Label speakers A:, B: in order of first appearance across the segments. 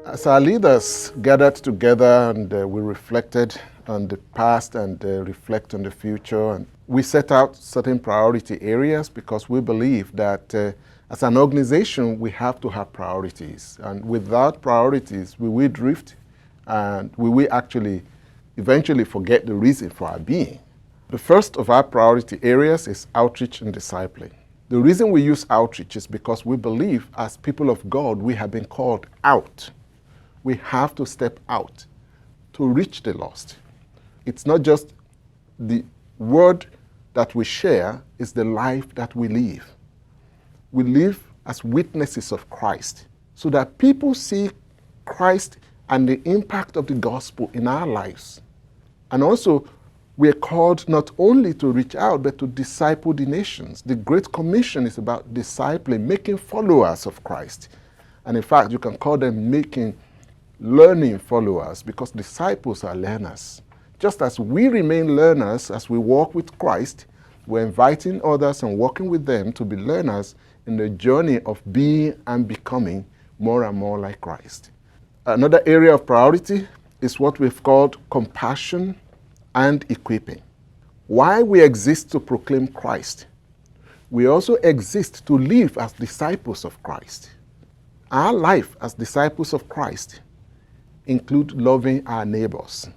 A: As our leaders gathered together and we reflected on the past and reflect on the future, and we set out certain priority areas because we believe that as an organization we have to have priorities, and without priorities we will drift and we will actually eventually forget the reason for our being. The first of our priority areas is outreach and discipling. The reason we use outreach is because we believe as people of God we have been called out. We have to step out to reach the lost. It's not just the word that we share, it's the life that we live. We live as witnesses of Christ so that people see Christ and the impact of the gospel in our lives. And also, we are called not only to reach out, but to disciple the nations. The Great Commission is about discipling, making followers of Christ. And in fact, you can call them learning followers, because disciples are learners. Just as we remain learners as we walk with Christ, we're inviting others and working with them to be learners in the journey of being and becoming more and more like Christ. Another area of priority is what we've called compassion and equipping. While we exist to proclaim Christ, we also exist to live as disciples of Christ. Our life as disciples of Christ include loving our neighbors,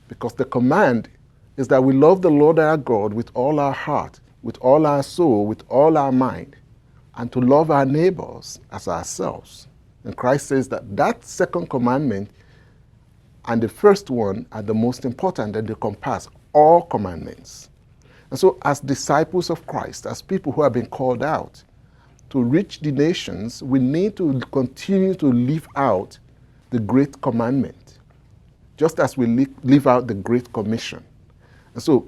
A: because the command is that we love the Lord our God with all our heart, with all our soul, with all our mind, and to love our neighbors as ourselves. And Christ says that that second commandment and the first one are the most important, and they encompass all commandments. And so as disciples of Christ, as people who have been called out to reach the nations, we need to continue to live out the Great Commandment, just as we live out the Great Commission. And so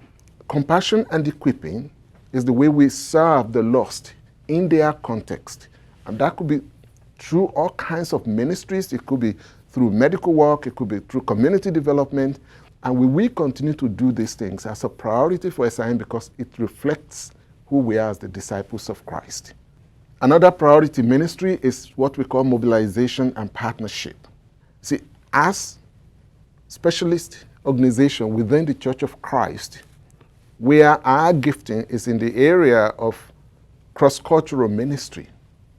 A: compassion and equipping is the way we serve the lost in their context. And that could be through all kinds of ministries. It could be through medical work. It could be through community development. And we will continue to do these things as a priority for SIM because it reflects who we are as the disciples of Christ. Another priority ministry is what we call mobilization and partnership. See, as specialist organization within the Church of Christ, where our gifting is in the area of cross-cultural ministry,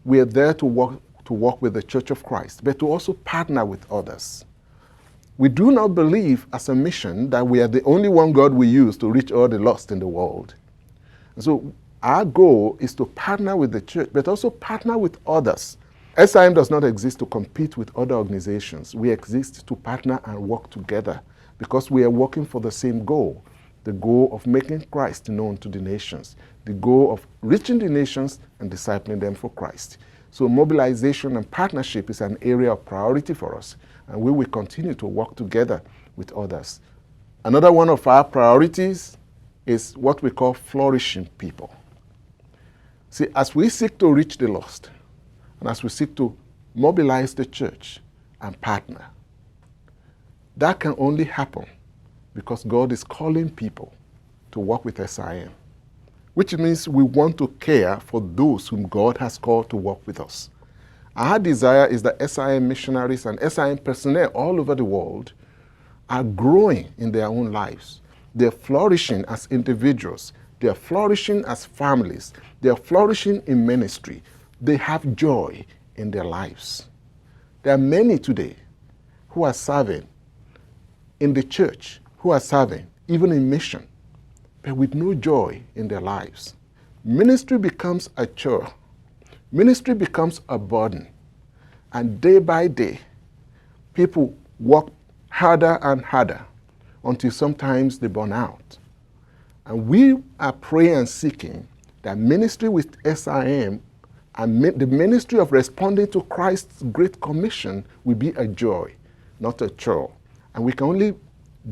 A: we are there to work with the Church of Christ, but to also partner with others. We do not believe as a mission that we are the only one God we use to reach all the lost in the world. And so our goal is to partner with the church, but also partner with others. SIM does not exist to compete with other organizations. We exist to partner and work together because we are working for the same goal, the goal of making Christ known to the nations, the goal of reaching the nations and discipling them for Christ. So mobilization and partnership is an area of priority for us, and we will continue to work together with others. Another one of our priorities is what we call flourishing people. See, as we seek to reach the lost, and as we seek to mobilize the church and partner, that can only happen because God is calling people to work with SIM, which means we want to care for those whom God has called to work with us. Our desire is that SIM missionaries and SIM personnel all over the world are growing in their own lives. They're flourishing as individuals. They're flourishing as families. They're flourishing in ministry. They have joy in their lives. There are many today who are serving in the church, who are serving even in mission, but with no joy in their lives. Ministry becomes a chore. Ministry becomes a burden. And day by day, people work harder and harder until sometimes they burn out. And we are praying and seeking that ministry with SIM and the ministry of responding to Christ's Great Commission will be a joy, not a chore. And we can only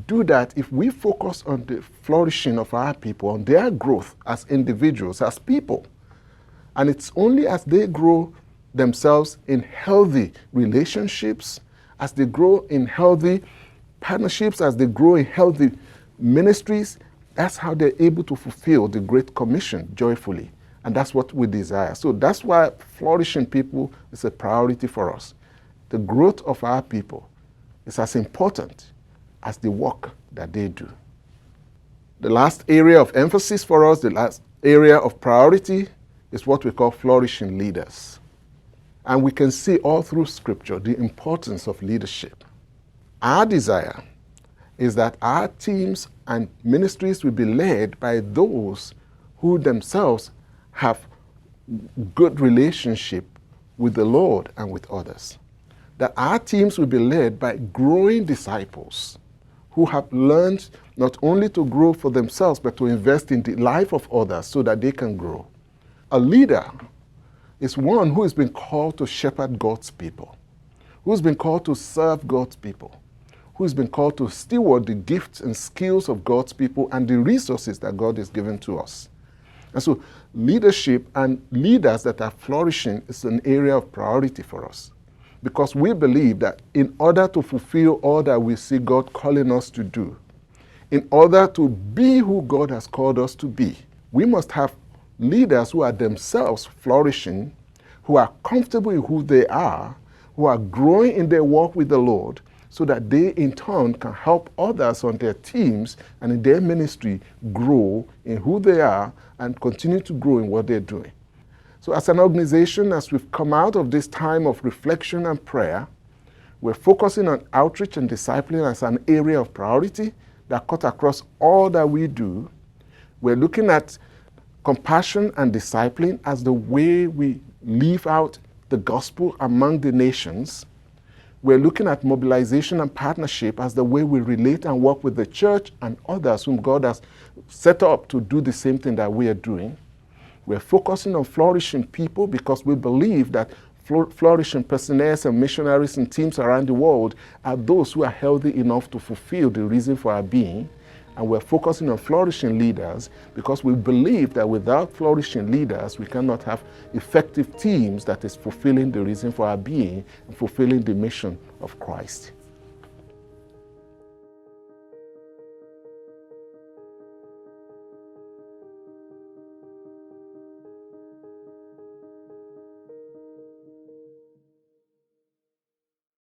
A: do that if we focus on the flourishing of our people, on their growth as individuals, as people. And it's only as they grow themselves in healthy relationships, as they grow in healthy partnerships, as they grow in healthy ministries, that's how they're able to fulfill the Great Commission joyfully. And that's what we desire. So that's why flourishing people is a priority for us. the growth of our people is as important as the work that they do. The last area of emphasis for us, the last area of priority, is what we call flourishing leaders. And we can see all through Scripture the importance of leadership. Our desire is that our teams and ministries will be led by those who themselves have good relationship with the Lord and with others. That our teams will be led by growing disciples who have learned not only to grow for themselves, but to invest in the life of others so that they can grow. A leader is one who has been called to shepherd God's people, who has been called to serve God's people, who has been called to steward the gifts and skills of God's people and the resources that God has given to us. And so leadership and leaders that are flourishing is an area of priority for us, because we believe that in order to fulfill all that we see God calling us to do, in order to be who God has called us to be, we must have leaders who are themselves flourishing, who are comfortable in who they are, who are growing in their walk with the Lord, so that they in turn can help others on their teams and in their ministry grow in who they are and continue to grow in what they're doing. So as an organization, as we've come out of this time of reflection and prayer, we're focusing on outreach and discipling as an area of priority that cut across all that we do. We're looking at compassion and discipling as the way we live out the gospel among the nations. We're looking at mobilization and partnership as the way we relate and work with the church and others whom God has set up to do the same thing that we are doing. We're focusing on flourishing people because we believe that flourishing personnel and missionaries and teams around the world are those who are healthy enough to fulfill the reason for our being. And we're focusing on flourishing leaders because we believe that without flourishing leaders, we cannot have effective teams that is fulfilling the reason for our being and fulfilling the mission of Christ.